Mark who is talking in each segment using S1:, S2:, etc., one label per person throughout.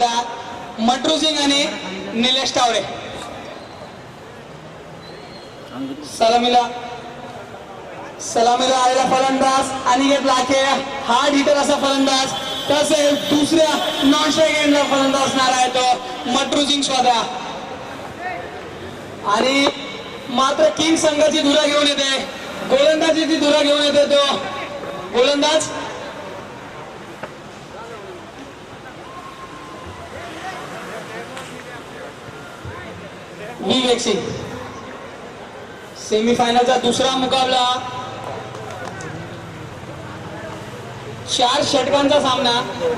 S1: मट्रू सिंग आणि निलेश टावरे. सलामीला आलेला फलंदाज अनिकेत लाखे हार्ड हिटर असा फलंदाज. तसेच दुसऱ्या नॉन स्ट्राईक एंडला फलंदाज असणार आहे तो मट्रू सिंग स्वतः. आणि मात्र किंग संघाची धुरा घेऊन येते, गोलंदाजीची धुरा घेऊन येते तो गोलंदाज विवेक सिंग. सेमीफायनलचा दुसरा मुकाबला 4 षटकांचा सामना.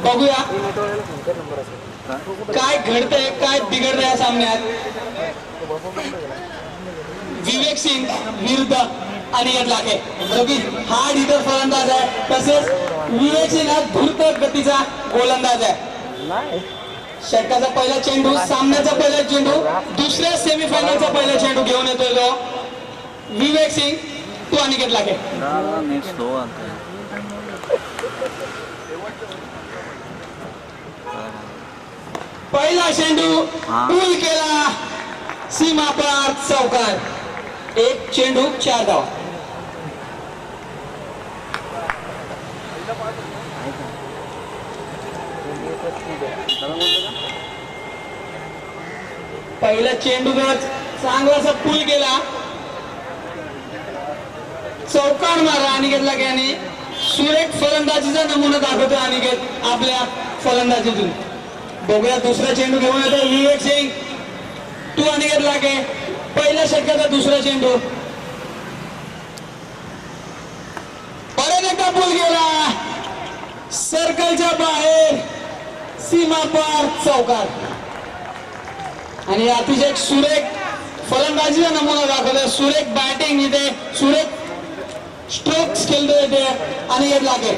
S1: बघूया काय घडतंय काय बिघडतंय या सामन्यात. विवेक सिंग विरुद्ध अनिकेत लाखे जो की हार्ड हिटर फलंदाज आहे. तसेच विवेक सिंग हा धूर्त गतीचा गोलंदाज आहे. षटकाचा पहिला चेंडू, सामन्याचा पहिला चेंडू, दुसऱ्या सेमीफायनलचा पहिला चेंडू घेऊन येतोय तो विवेक सिंग तो अनिकेत लाखे. पहिला चेंडू पूल केला, सीमा पार चौकार. 1 चेंडू 4 धावा. पहिला चेंडू चांगलासा पूल केला, चौकार मारा अनिकेत लाखे यांनी. सुरेख फलंदाजीचा नमुना दाखवतो अनिकेत आपल्या फलंदाजीतून. बघूया दुसरा चेंडू घेऊन येतो विवेक सिंग तू अनिकेत लाखे. पहिल्या षटकाचा दुसरा चेंडू, परत एकदा पूल गेला, सर्कलच्या बाहेर, सीमा पार चौकार. आणि अतिशय सुरेख फलंदाजीचा नमुना दाखवतोय, सुरेख बॅटिंग इथे, सुरेख स्ट्रोक्स खेळतोय इथे अनिकेत लाखे.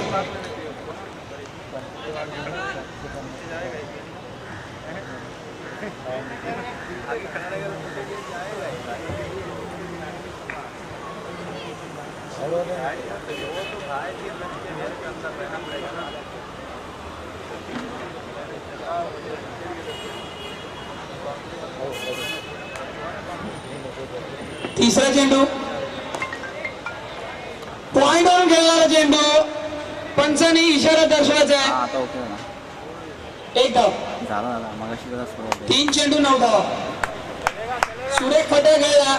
S1: तिसरा चेंडू पॉइंटवरून खेळणारा चेंडू, पंचांनी इशारा दर्शवायचा आहे. 1 धाव. 3 चेंडू 9 धावा. सुरेख फटका खेळला.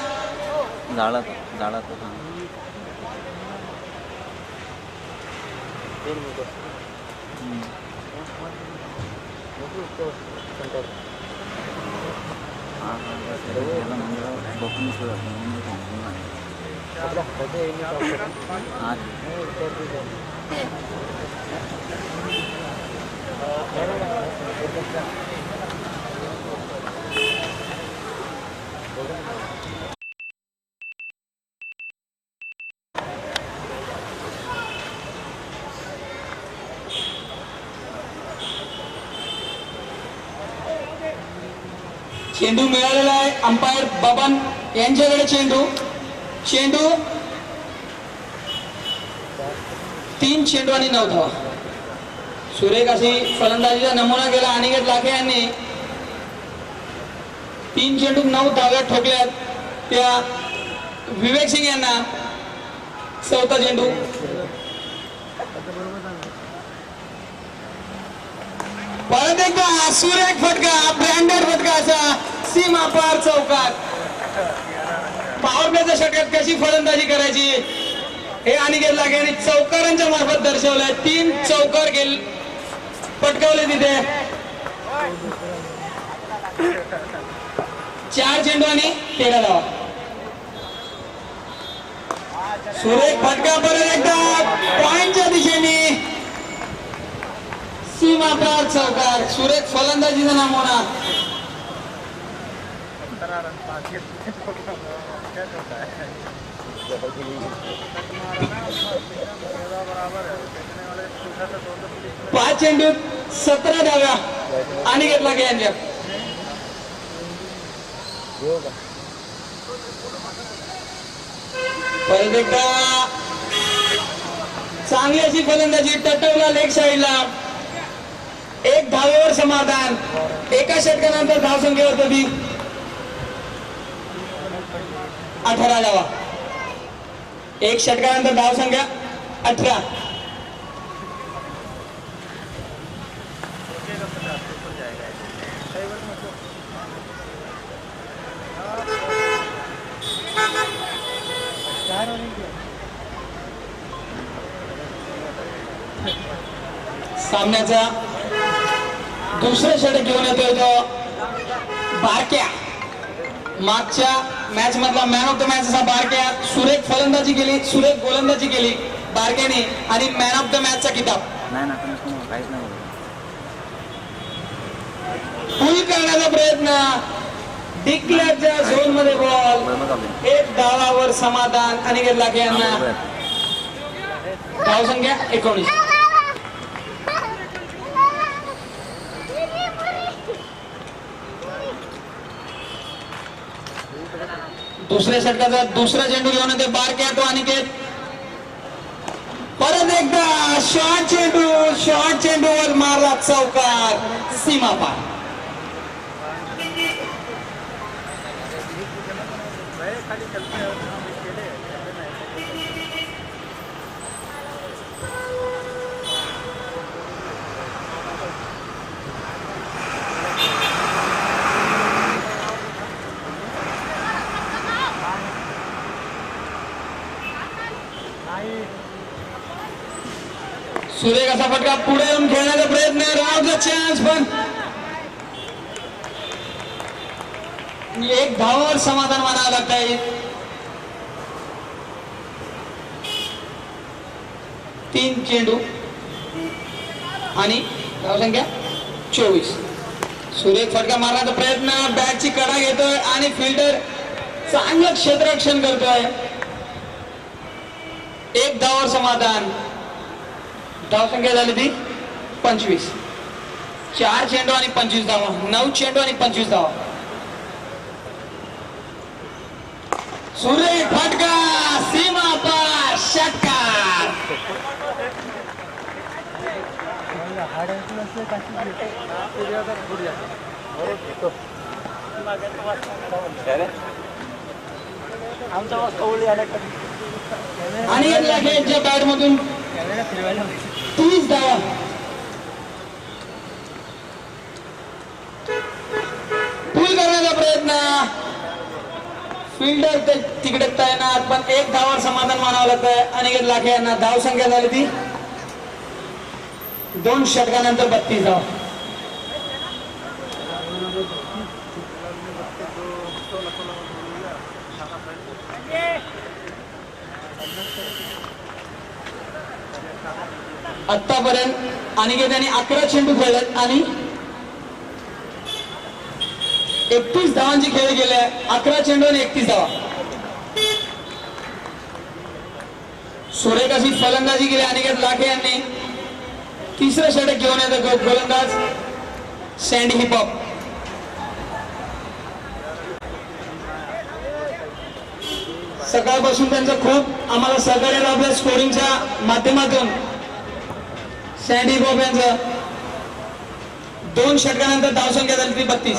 S1: चेंडू मिळालेला आहे अंपायर बबन यांच्याकडे. चेंडू 3 चेंडू आणि 9 धावा. सुरेख अशी फलंदाजीचा नमुना केला अनिकेत लाखे यांनी. 3 चेंडू 9 धाव्या ठोकल्यात त्या विवेक सिंग यांना. चौथा चेंडू, परत एकदा सुरेख फटका, ब्रँडेड फटका असा, सीमा पार चौकार. पॉवर प्लेच्या षटकात कशी फलंदाजी करायची हे अनिकेत लाखे यांनी चौकारांच्या मार्फत दर्शवलंय. 3 चौकार पटकावले तिथे. 4 चेंडू आणि 13 धावा. सुरेख फटका परत एकदा पॉइंटच्या दिशेने, सीमा पार चौकार. सुरेख फलंदाजीचा नमुना. पाच चेंडू 17 धाव्या अनिकेत लाखे यांच्या. परत एकदा चांगली अशी फलंदाजी टटवला लेग साईडला. एक धावेवर समाधान. एका षटकानंतर धावसंख्या होत होती 18 धावा. एक षटकानंतर धावसंख्या 18. सामन्याचा दुसरं षटक घेऊन येतोय तो बारक्या. मागच्या मॅच मधला मॅन ऑफ द मॅच असा बारक्या. सुरेख फलंदाजी केली, सुरेख गोलंदाजी केली बारक्याने आणि मॅन ऑफ द मॅचचा किताब. पुल करण्याचा प्रयत्न. डिक्लेअरच्या झोन मध्ये बॉल. एक धावावर समाधान अनिकेत लाखे यांना. धावसंख्या 19. दुसऱ्या षटकाचा दुसरा चेंडू घेऊन येते बारक्या तो अनिकेत. परत एकदा शॉर्ट चेंडूवर मारला चौकार. सीमा पार. सुरेख असा फटका पुढे येऊन खेळण्याचा प्रयत्न. रावचा चान्स पण एक धावावर समाधान मानावं लागत आहे. 3 चेंडू आणि धावसंख्या 24. सुरेख फटका मारण्याचा प्रयत्न. बॅटची कडा घेतोय आणि फिल्डर चांगलं क्षेत्ररक्षण करतोय. एक धावावर समाधान. धावसंख्या झाली ती 25. 4 चेंडू आणि 25 धावा. 9 चेंडू आणि 25 धावा. सुरेख फटका. सीमा पार. षटकार. आणि लागेच्या बॅट मधून 30 धावा. पूल करण्याचा प्रयत्न. फिल्डर तिकडे तैनात पण एक धावावर समाधान मानावं लागतंय अनिकेत लाखे यांना. धावसंख्या झाली ती 2 षटकानंतर 32 धावा. आतापर्यंत अनिकेताने 11 चेंडू खेळलेत आणि 31 धावांची खेळ गेले. 11 चेंडू आणि 31 धावा. सुरेख अशी फलंदाजी केली अनिकेत लाखे यांनी. तिसरं षटक घेऊन येतो गोलंदाज सँडी हिपॉप. सकाळपासून त्यांचं खूप आम्हाला सहकार्य लाभलं स्कोरिंगच्या माध्यमातून. सँडी हिपॉप यांचं 2 षटकानंतर धावसंख्या झाली ती 32.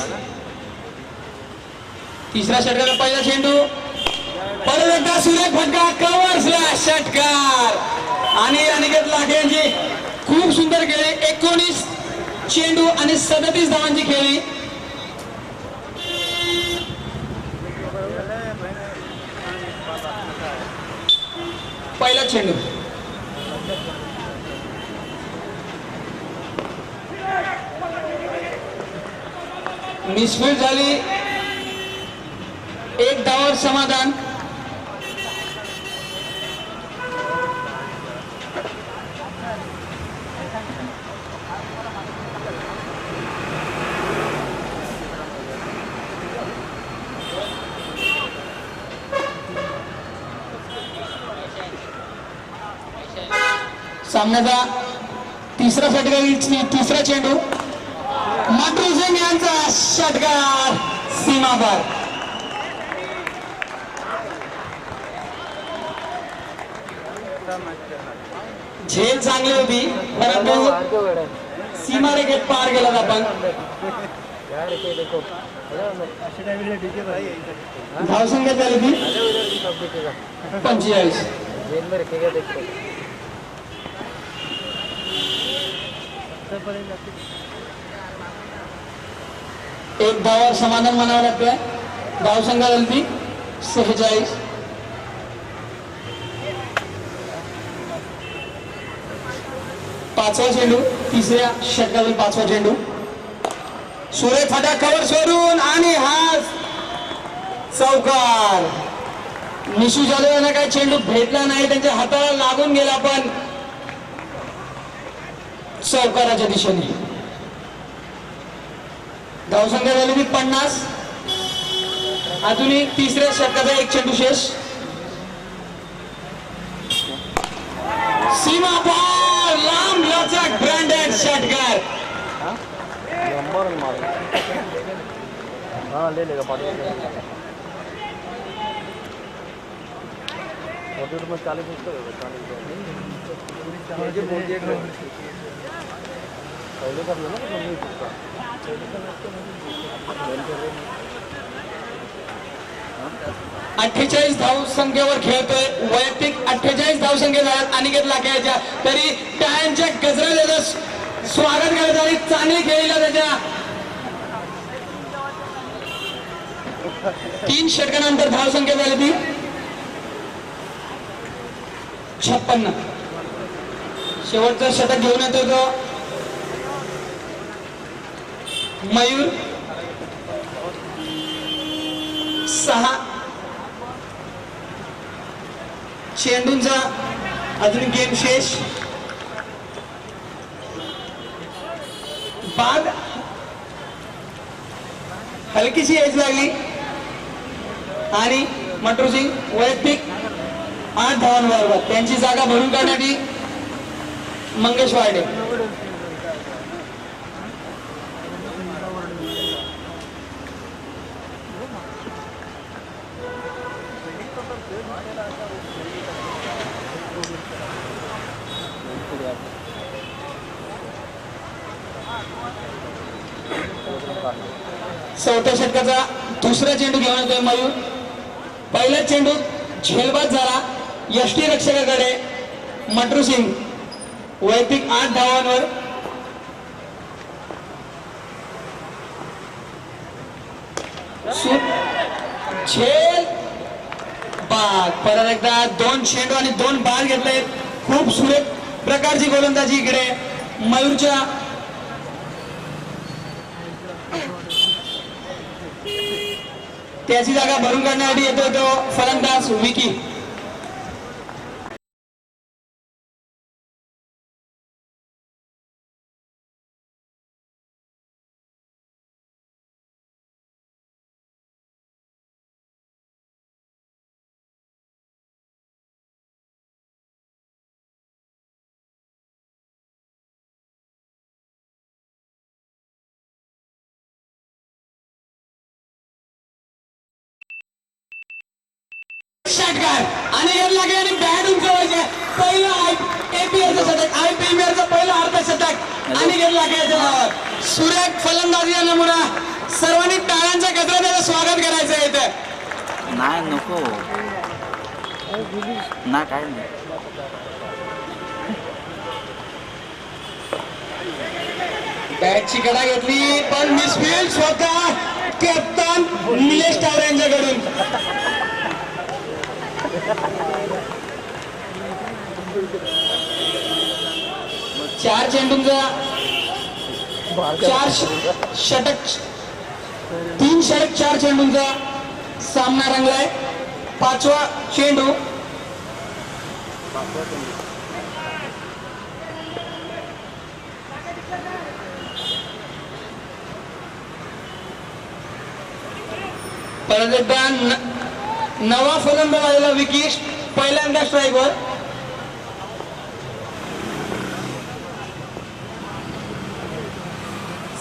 S1: तिसऱ्या षटकाचा पहिला चेंडू. परत एकदा सुरेख फटका. कव्हर स्लॅश षटकार. आणि अनिकेत लाखे यांची खूप सुंदर खेळी. 19 चेंडू आणि 37 धावांची खेळी. पहिला चेंडू. मिसफील्ड झाली. एक धावावर समाधान. सामन्याचा तिसरा षटकार. तिसरा चेंडू. मंटू सिंग यांचा षटकार. सीमापार. झेल चांगली होती परंतु सीमारेषेत पार गेलात आपण. धावसंख्या झाली ती 45. एक धावावर समाधान म्हणावं लागतंय. धावसंख्या झाली ती 46. पाचवा चेंडू, तिसऱ्या षटकातील पाचवा चेंडू. सुरेख फटाक कव्हर सोडून आणि हा चौकार. निशू जाधव यांना काही चेंडू भेटला नाही, त्यांच्या हाताला लागून गेला पण चौकाराच्या दिशेने. धावसंख्या झाली ती 50. अजूनही तिसऱ्या षटकाचा एक चेंडू शेष. सीमा पार, लांब लचक ब्रँडेड षटकार. अठ्ठेचाळीस धावसंख्येवर खेळतोय. वैयक्तिक 48 धावसंख्या झाल्यात अनिकेत लाखेच्या. तरी टाळ्यांच्या गजरा त्याचं स्वागत करत आणि चांगली खेळीला त्याच्या 3 षटकानंतर धावसंख्या झाली ती 56. शेवटचं षटक घेऊन येतो तो मयूर. 6 चेंडूंचा अजून गेम शेष. बाद हलकीशी एज लागली आणि मटरू सिंग वैयक्तिक 8 धावांबरोबर त्यांची जागा भरून काढण्यासाठी मंगेश वाडे. चौथ्या षटकाचा दुसरा चेंडू घेऊन येतोय मयूर. पहिला चेंडू झेलबाद झाला यष्टी रक्षकाकडे. मटरू सिंग वैयक्तिक 8 धावांवर. झेल बाद. परत एकदा 2 चेंडू आणि 2 बाद घेतले. खूप सुरेख प्रकारची गोलंदाजी इकडे मयूरच्या. त्याची जागा भरून काढण्यासाठी येतो तो फलंदाज विकी. षटकार आणि लागले आणि बॅट उंचवायचे. पहिलं एपीएलचं षटक, आयपीएलचं पहिलं अर्धशतक आणि लागले. सुरेख फलंदाजी या नमुना. सर्वांनी टाळ्यांच्या गजरात त्याचं स्वागत करायचं आहे इथं.
S2: नाही नको ना काय नाही.
S1: बॅटची कडा घेतली पण मिसफील्ड स्वतः कॅप्टन निलेश टावरे यांच्याकडून. 4 चेंडूंचा 4 षटक 3 षटक 4 चेंडूंचा सामना रंगलाय. 5वा चेंडू. परत एकदा नवा फलंदाज आलेला विकी पहिल्यांदा स्ट्राईकवर.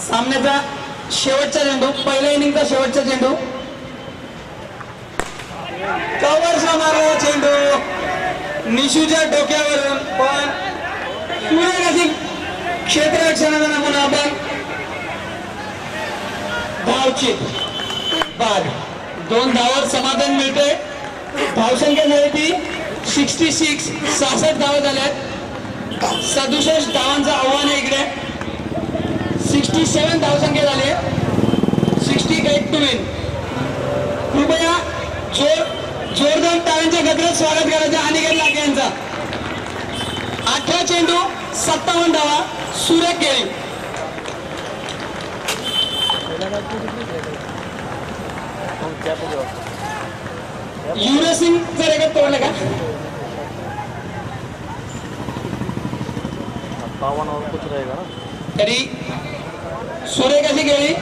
S1: सामन्याचा शेवटचा चेंडू, पहिल्या इनिंगचा शेवटचा चेंडू. कव्हरचा मारलेला चेंडू निशूच्या डोक्यावरून पण सुरेख अशी क्षेत्ररक्षणाचा नमुना आपण धावचित बाद 2 धावावर समाधान मिळते. धावसंख्या झाली ती 66 धावा झाल्यात. 67 धावांचं आव्हान आहे इकडे. 67 धावसंख्या झाली. 68 टू विन. कृपया जोरदार टाळ्यांच्या गजरात स्वागत करायचं अनिकेत लाखे यांचा. 18 चेंडू 57 धावा सुरेख केली. युवराज सिंगचा रेकॉर्ड तोडला का?
S2: 52 और कुछ रहेगा ना.
S1: तरी सुरेख अशी गेली.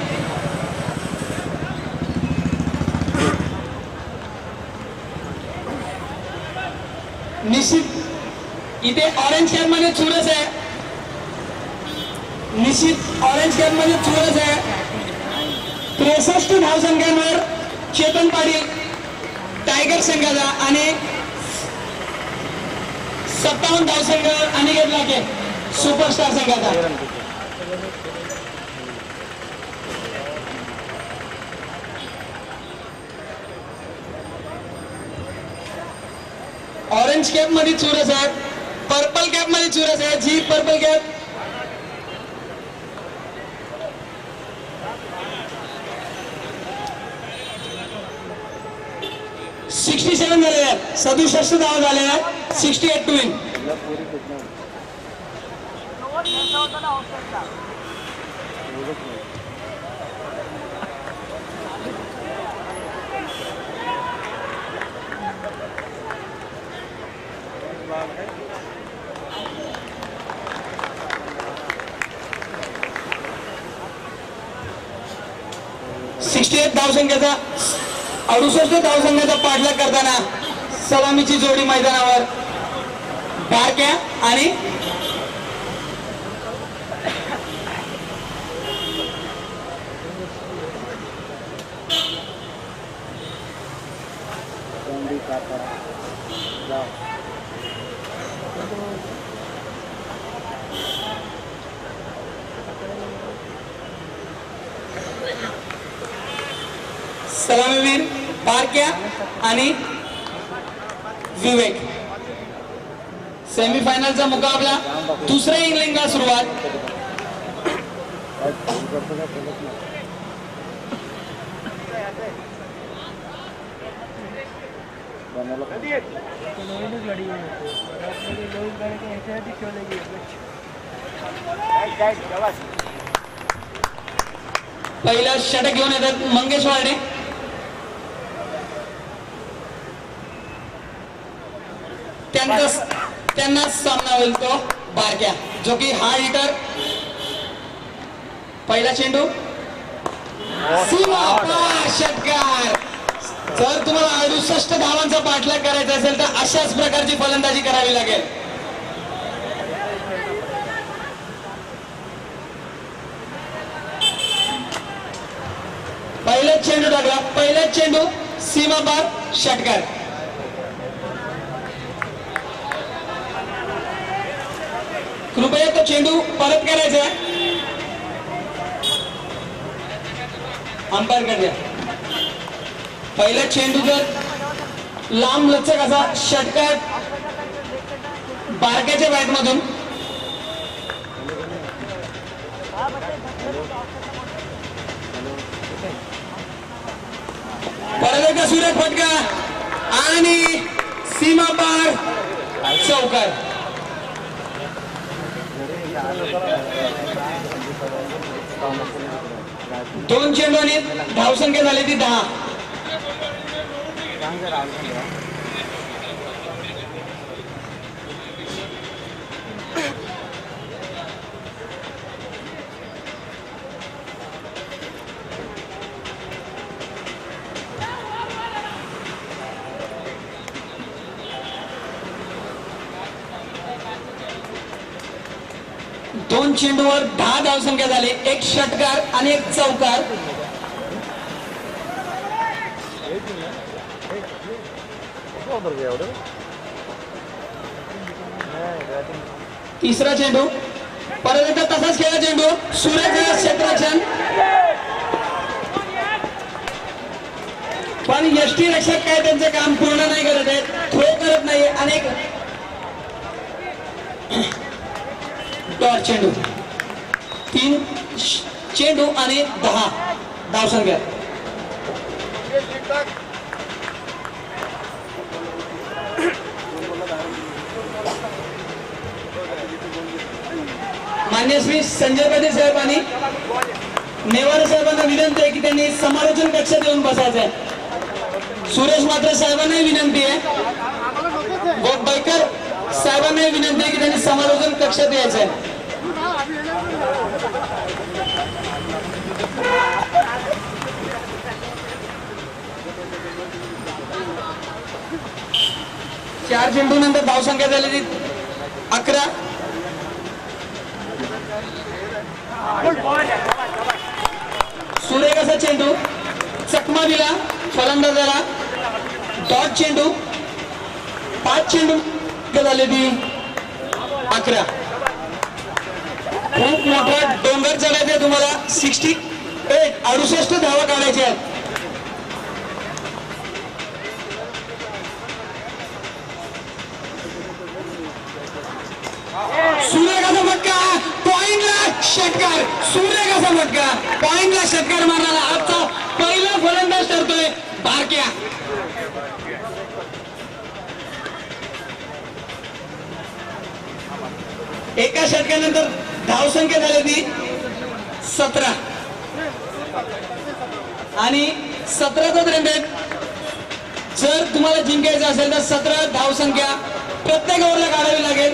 S1: निश्चित इथे ऑरेंज कॅप मध्ये चुरस आहे. निश्चित ऑरेंज कॅप मध्ये चुरस आहे. 63 धावसंख्यांवर चेतन पाटील टायगर संघाचा आणि 57 धावसंख्यावर अनिकेत लाखे सुपरस्टार संघाचा. ऑरेंज कॅप मध्ये चुरस आहे. पर्पल कॅप मध्ये चुरस आहे. जी पर्पल कॅप 67 झाले आहेत. 67 धावा झाले आहेत. 68 टू विन. धावसंख्येचा 68 धावसंख्याचा पाठलाग करताना सलामीची जोडी मैदानावर बारक्या आणि सलामीवीर बारक्या आणि विवेक. सेमीफायनलचा मुकाबला दुसऱ्या इनिंगला सुरुवात. पहिला षटक घेऊन येतात मंगेश वार्डे. त्यांना सामना होईल तो बारक्या, जो की हार्ड हिटर. पहिला चेंडू षटकार. जर तुम्हाला 68 धावांचा पाठलाग करायचा असेल तर अशाच प्रकारची फलंदाजी करावी लागेल. पहिलाच चेंडू टाकला. पहिलाच चेंडू सीमा पार षटकार. कृपया तो चेंडू परत करायचा. अंपायर कर द्या. पहिला चेंडू जर लांब लचक असा षटकार बारक्याच्या बॅट मधून. परत एकदा सुरेख फटका आणि सीमा पार चौकार. दोन चेंडूंनी धावसंख्या झाली ती 10. दोन चेंडूवर 10 धावसंख्या झाली. एक षटकार आणि एक चौकार. तिसरा चेंडू परत एकदा तसाच खेळा चेंडू. सुरेख क्षेत्ररक्षण, पण यष्टी रक्षक काय त्यांचे काम पूर्ण नाही करत आहेत, थ्रो करत नाही. अनेक डॉट चेंडू, 3 चेंडू आणि 10 धावसंख्या. मान्य श्री संजय पाटील साहेब आणि नेवारे साहेबांना विनंती आहे की त्यांनी समालोचन कक्षात येऊन बसायचं आहे. सुरेश मात्र साहेबांनाही विनंती आहे, गोटबाईकर साहेबांनाही विनंती आहे की त्यांनी समालोचन कक्षात यायचं आहे. चार चेंडू नंतर धावसंख्या झालेली 11. सुरेख असा चेंडू चकमा दिला फलंदाजाला. डॉट चेंडू, 5 चेंडू झाले ती 11. खूप मोठा डोंगर चढायचा तुम्हाला. 68 धावा काढायच्या आहेत. सुरेखाचा फटका, पॉइंटला षटकार. सुरेखाचा फटका, पॉइंटला षटकार मारणारा आजचा पहिला फलंदाज ठरतोय बारक्या. एका षटकानंतर धावसंख्या झाली ती 17 आणि 17चा रेंडेड. जर तुम्हाला जिंकायचं असेल तर 17 धावसंख्या प्रत्येक ओव्हरला काढावी लागेल.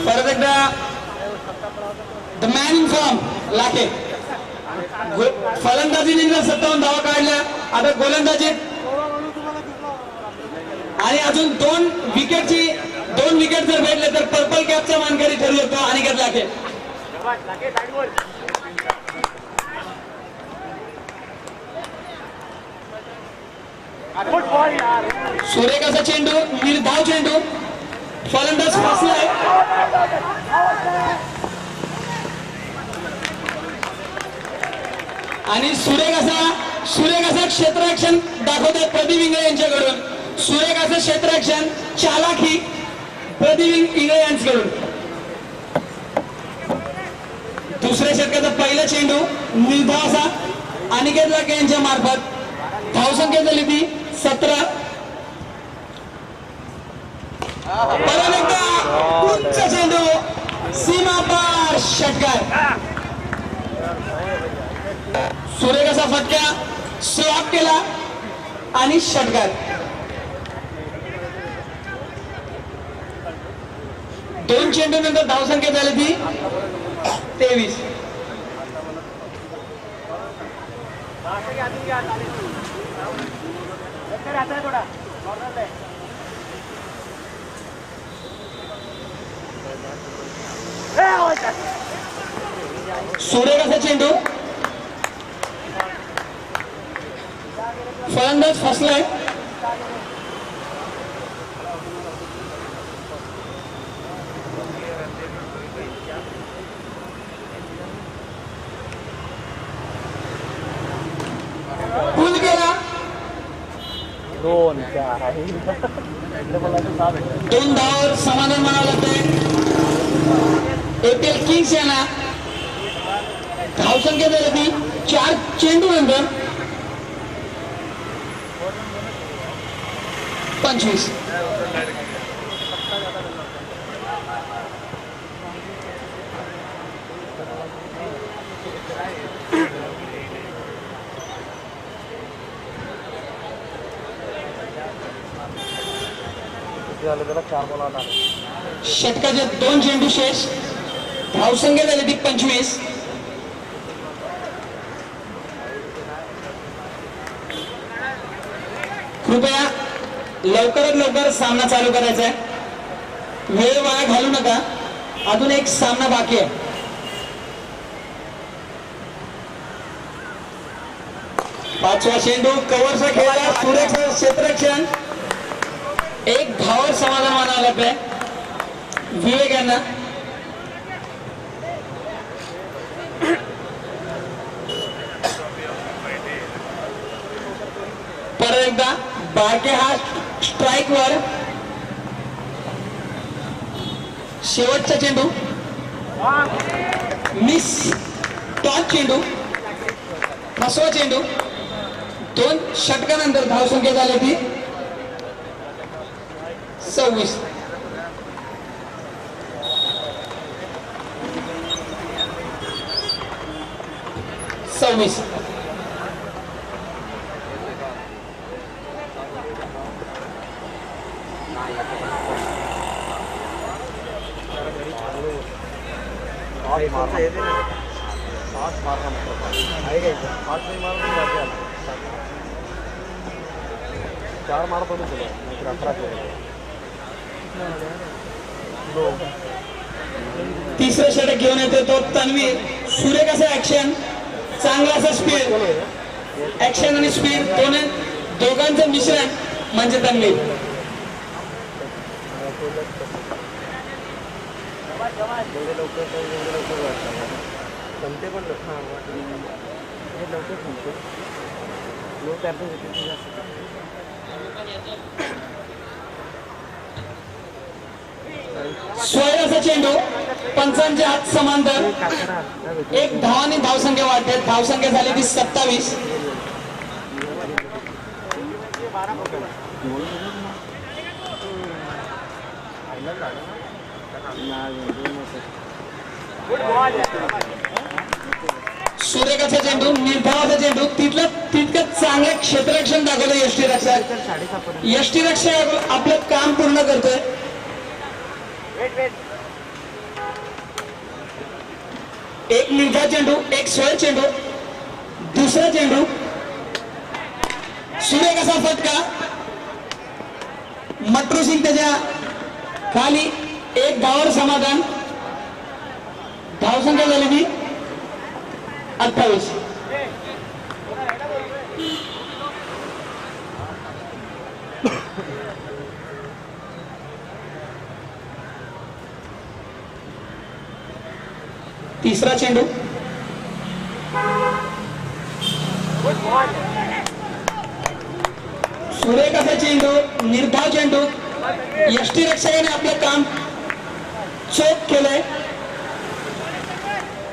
S1: परत एकदा the man in form Lakhe. फलंदाजीने 57 धावा काढल्या. आता गोलंदाजी आणि अजून 2 विकेट जर भेटले तर पर्पल कॅपचा मानकरी ठरू शकतो अनिकेत लाखे. सुरेख असा चेंडू, निर्धाव चेंडू, फलंदाज फसलाय. आणि सुरेख असा क्षेत्ररक्षण दाखवतात प्रदीप इंगळे यांच्याकडून. सुरेख असं क्षेत्ररक्षण, चालाखी प्रदीप इंगळे यांच्याकडून. दुसऱ्या षटकाचा पहिला चेंडू निर्धाव असा अनिकेत लाखे यांच्या मार्फत. धावसंख्या झाली ती 17. परत एकदा उंच चेंडू, सीमा पार षटकार. सुरेख असा फटका स्लॉक केला आणि षटकार. 2 चेंडू नंतर धावसंख्या झाली ती 23. सुरेख असा चेंडू, फलंदाज फसलाय. पूल केला.
S2: 2
S1: धावावर समाधान मानावं लागतंय. एपीएल किंग्स यांना धावसंख्या झाली ती 4 चेंडू नंतर 25. षटकाचे 2 चेंडू शेष. धावसंख्या झाली ती 25. कृपया लवकरात लवकर सामना चालू करायचा आहे. वेळ वाया घालू नका. अजून एक सामना बाकी आहे. पाचवा चेंडू कव्हरचा खेळला, सुरेख क्षेत्ररक्षण, एक धावावर समाधान मानावं लागतंय विवेक यांना. परत एकदा बारके हा स्ट्राईक वर. शेवटचा चेंडू मिस, टॉस चेंडू, फसवा चेंडू. 2 षटकानंतर धावसंख्या झाली ती 26.
S2: चार मारत होते तुला, नाहीतर 11 केले.
S1: तिसरं षटक घेऊन येतो तो तन्वीर. सुरेख असं ऍक्शन, चांगला असा स्पीड. ऍक्शन आणि स्पीड दोघांचं मिश्रण म्हणजे तन्वीर.
S2: जमते पण लवकर संपतो. लोक
S1: सोयराचा चेंडू, पंचांच्या हात समांतर, एक धावाने धावसंख्या वाढते. धावसंख्या झाली ती 27. सुरेखाचा चेंडू, निर्धावाचा चेंडू, तितकं चांगलं क्षेत्ररक्षण दाखवलं यष्टी रक्षक. यष्टी रक्षक आपलं काम पूर्ण करतोय. एक निर्धाव चेंडू, एक सोय चेंडू, दुसरा चेंडू, सुरेख असा फटका. मट्रू सिंग त्याच्या खाली, एक धावावर समाधान. धावसंख्या झाली ती 28. तिसरा चेंडू, सुरेख असा चेंडू, निर्धाव चेंडू. यष्टी रक्षकाने आपलं काम चोख केलंय.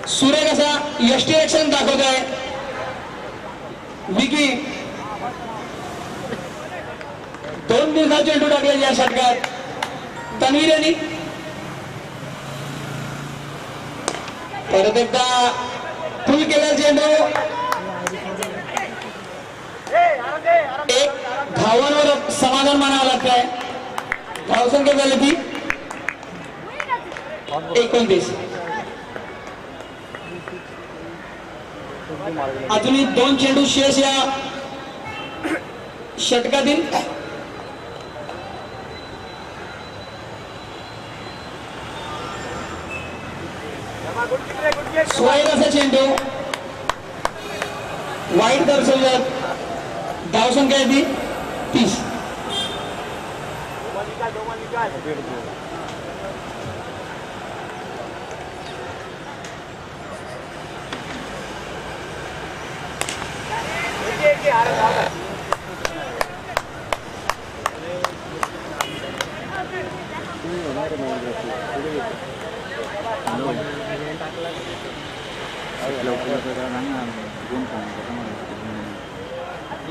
S1: सुरेख असा यष्टी रक्षण दाखवत आहे विकी. 2 निर्धाव चेंडू टाकले या षटकात तन्वीर यांनी. परत एकदा फुल केलेला चेंडू, एक धावांवर समाधान मानावं लागतंय. धावसंख्या झाली ती 29. अजूनही 2 चेंडू शेष या षटकातील. सोयराचा चेंडू वाईट दर्शवलं. धावसंख्या आहे ती 30.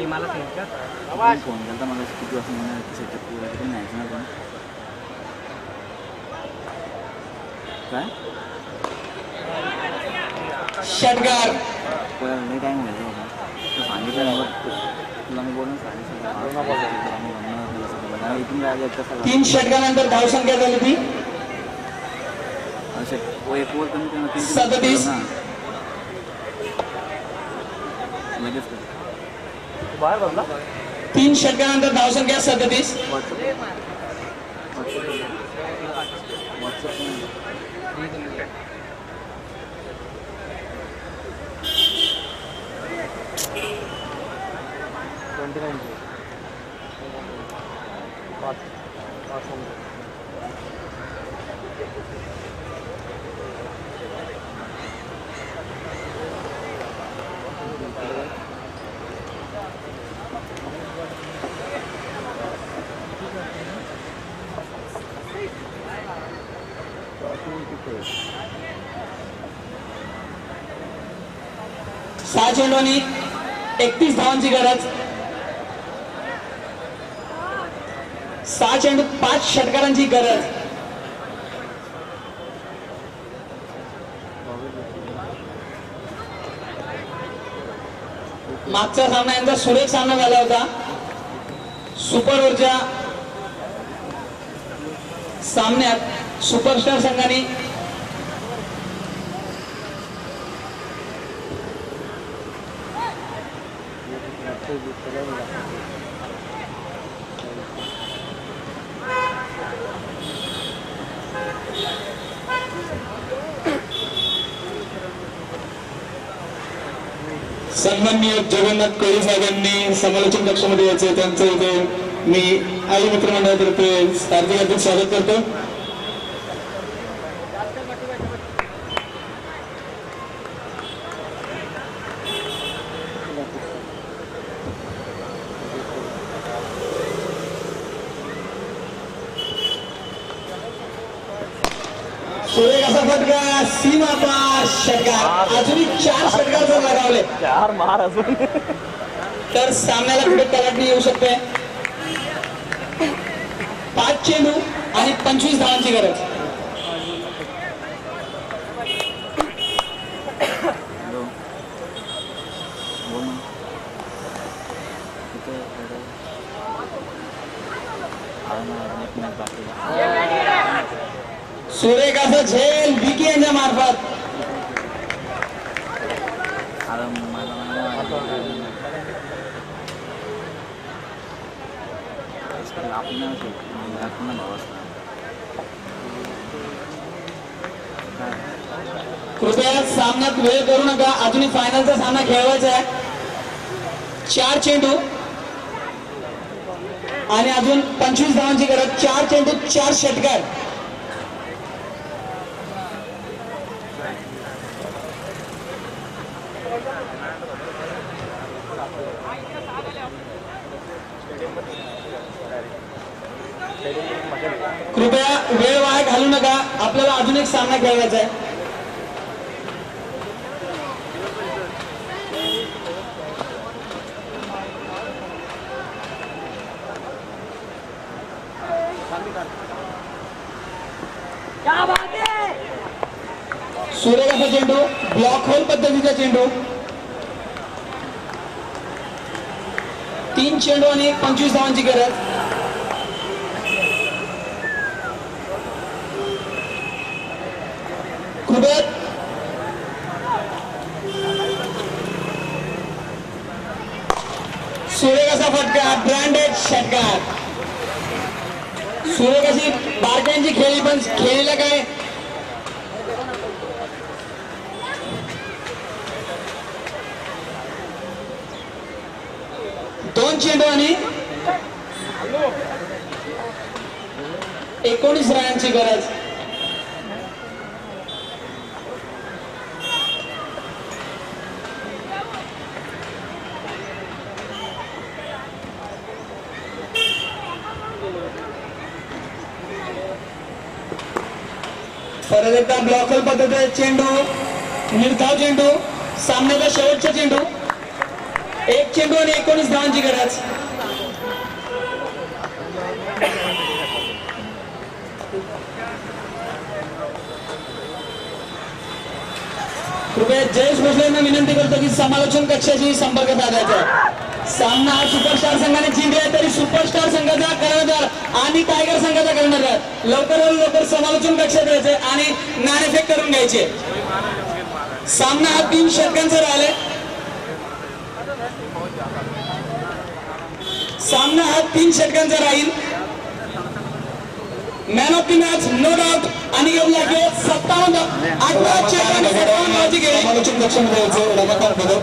S3: मला फोन केला मला किती वाजता सेटअप वगैरे न्यायचं ना पण काय
S1: षटकार
S3: नाही टाईम व्हायचं बाबा सांगितलं तुला मी बोलून इथून जायचं
S1: 3 षटकानंतर धावसंख्या झाली ती
S3: एक ओव्हर कमी कमी
S1: 37.
S3: लगेच
S2: बाहेर बसला
S1: 3 षटकानंतर धावसंख्या 37.
S2: 29 पाच पाच समजा.
S1: सहा चेंडूंनी 31 धावांची गरज. 6 चेंडू 5 षटकारांची गरज. मागचा सामना यांचा सुरेख सामना झाला होता. सुपर ओव्हरच्या सामन्यात सुपरस्टार संघाने
S4: सन्माननीय जगन्नाथ कोळी साहेबांनी समालोचन कक्षामध्ये यायचे, त्यांचं इथे मी आई मित्रमंडळातर्फे हार्दिक हार्दिक स्वागत करतो.
S1: सुरेख असा फटका सीमा पार षटकार. अजूनही 4 षटकार जर लगावले
S2: 4 मार अजून.
S1: तर सामन्याला कुठे तलाटणी येऊ शकते. 5 चेंडू आणि 25 धावांची गरज.
S3: हॅलो बोल ना. तिथे एक मॅच बाकी आहे.
S1: सुरेख असा झेल विकी यांच्या मार्फत.
S3: अरे मला आपल्या
S1: कृपया सामन्यात वेळ करू नका. अजूनही फायनलचा सामना खेळवायचा आहे. 4 चेंडू आणि अजून 25 धावांची गरज. 4 चेंडू 4 षटकार. कृपया वेळ वाया घालू नका. आपल्याला अजून एक सामना खेळवायचा आहे. सुरेख असा चेंडू, ब्लॉक होल पद्धतीचा चेंडू. 3 चेंडू आणि 25 धावांची गरज. कृपया सुरेख असा फटका, ब्रँडेड षटकार. सुरेख अशी बारकांची खेळी, पण खेळीला काय दोन चेंडू आणि 19 रनांची गरज. परत एकदा ब्लॉकल पद्धतीचा चेंडू, निर्धाव चेंडू, सामन्याचा शेवटचा चेंडू. 1 चेंडू आणि 19 धावांची गरज. कृपया जयेश भोसले यांना विनंती करतो की समालोचन कक्षाशी संपर्क साधायचा आहे. सामना हा सुपरस्टार संघाने जिंकला आहे, तरी सुपरस्टार संघाचा कर्णधार आणि टायगर संघाचा कर्णधार लवकरात लवकर समालोचन कक्षात यायचे आणि नाणेफेक करून घ्यायचे. सामना हा 3 षटकांचा राहिलाय. सामना हा 3 षटकांचा राहील. Man of the match no doubt Aniket Lakhe 57 8 चेक आणि 57 बाजी केली.
S4: समालोचन कक्षामध्ये यायचं रमाकांत भगत.